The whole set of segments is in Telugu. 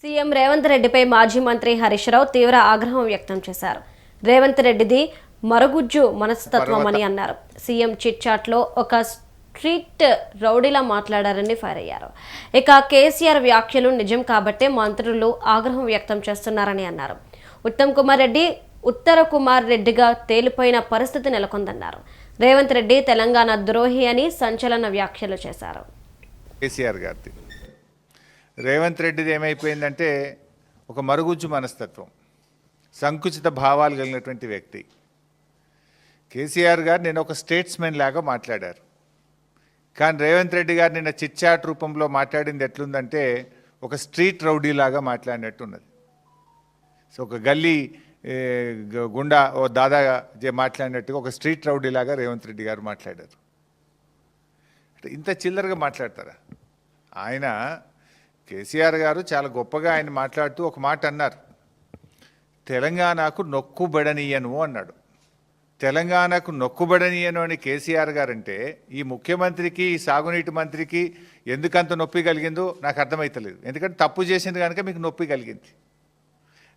సీఎం రేవంత్ రెడ్డిపై మాజీ మంత్రి హరీష్ రావు తీవ్ర ఆగ్రహం వ్యక్తం చేశారు. రేవంత్ రెడ్డిది మరుగుజ్జు మనస్తత్వం అని అన్నారు. సీఎం చిట్ చాట్ లో ఒక స్ట్రీట్ రౌడీలా మాట్లాడారని ఫైర్ అయ్యారు. ఇక కేసీఆర్ వ్యాఖ్యలు నిజం కాబట్టే మంత్రులు ఆగ్రహం వ్యక్తం చేస్తున్నారని అన్నారు. ఉత్తర కుమార్ రెడ్డిగా తేలిపోయిన పరిస్థితి నెలకొందన్నారు. రేవంత్ రెడ్డి తెలంగాణ ద్రోహి అని సంచలన వ్యాఖ్యలు చేశారు. కేసీఆర్ గారిది రేవంత్ రెడ్డిది ఏమైపోయిందంటే ఒక మరుగుజ్జు మనస్తత్వం, సంకుచిత భావాలు కలిగినటువంటి వ్యక్తి. కేసీఆర్ గారు నేను ఒక స్టేట్స్మెన్ లాగా మాట్లాడారు. కానీ రేవంత్ రెడ్డి గారు నిన్న చిట్చాట్ రూపంలో మాట్లాడింది ఎట్లుందంటే ఒక స్ట్రీట్ రౌడీ లాగా మాట్లాడినట్టు ఉన్నది. సో ఒక గల్లీ గుండా ఓ దాదా మాట్లాడినట్టుగా ఒక స్ట్రీట్ రౌడీ లాగా రేవంత్ రెడ్డి గారు మాట్లాడారు. ఇంత చిల్లరగా మాట్లాడతారా? ఆయన కేసీఆర్ గారు చాలా గొప్పగా ఆయన మాట్లాడుతూ ఒక మాట అన్నారు, తెలంగాణకు నొక్కుబడనీయను అన్నాడు. తెలంగాణకు నొక్కుబడనీయను అని కేసీఆర్ గారు అంటే ఈ ముఖ్యమంత్రికి, ఈ సాగునీటి మంత్రికి ఎందుకంత నొప్పి కలిగిందో నాకు అర్థమవుతలేదు. ఎందుకంటే తప్పు చేసింది కనుక మీకు నొప్పి కలిగింది,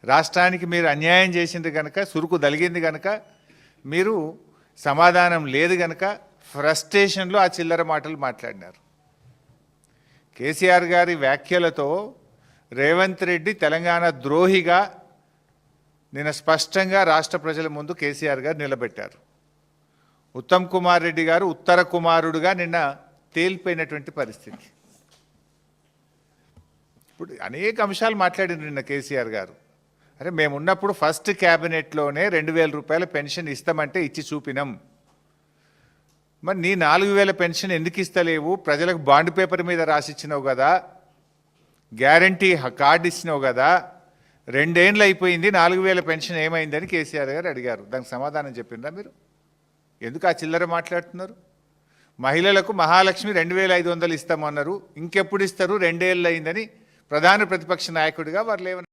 రాష్ట్రానికి మీరు అన్యాయం చేసింది కనుక, సురుకు దలిగింది కనుక, మీరు సమాధానం లేదు కనుక ఫ్రస్ట్రేషన్లో ఆ చిల్లర మాటలు మాట్లాడినారు. కేసీఆర్ గారి వ్యాఖ్యలతో రేవంత్ రెడ్డి తెలంగాణ ద్రోహిగా నిన్న స్పష్టంగా రాష్ట్ర ప్రజల ముందు కేసీఆర్ గారు నిలబెట్టారు. ఉత్తమ్ కుమార్ రెడ్డి గారు ఉత్తర కుమారుడుగా నిన్న తేలిపోయినటువంటి పరిస్థితి. ఇప్పుడు అనేక అంశాలు మాట్లాడింది నిన్న కేసీఆర్ గారు. అరే మేమున్నప్పుడు ఫస్ట్ క్యాబినెట్లోనే 2,000 రూపాయల పెన్షన్ ఇస్తామంటే ఇచ్చి చూపినాం. మరి నీ 4,000 పెన్షన్ ఎందుకు ఇస్తలేవు? ప్రజలకు బాండ్ పేపర్ మీద రాసిచ్చినావు కదా, గ్యారంటీ కార్డు ఇచ్చినావు కదా, 2 ఏళ్ళు అయిపోయింది, 4,000 పెన్షన్ ఏమైందని కేసీఆర్ గారు అడిగారు. దానికి సమాధానం చెప్పిందా మీరు? ఎందుకు ఆ చిల్లర మాట్లాడుతున్నారు? మహిళలకు మహాలక్ష్మి 2,500 ఇస్తామన్నారు, ఇంకెప్పుడు ఇస్తారు? 2 ఏళ్ళు అయిందని ప్రధాన ప్రతిపక్ష నాయకుడిగా వారు లేవన్నారు.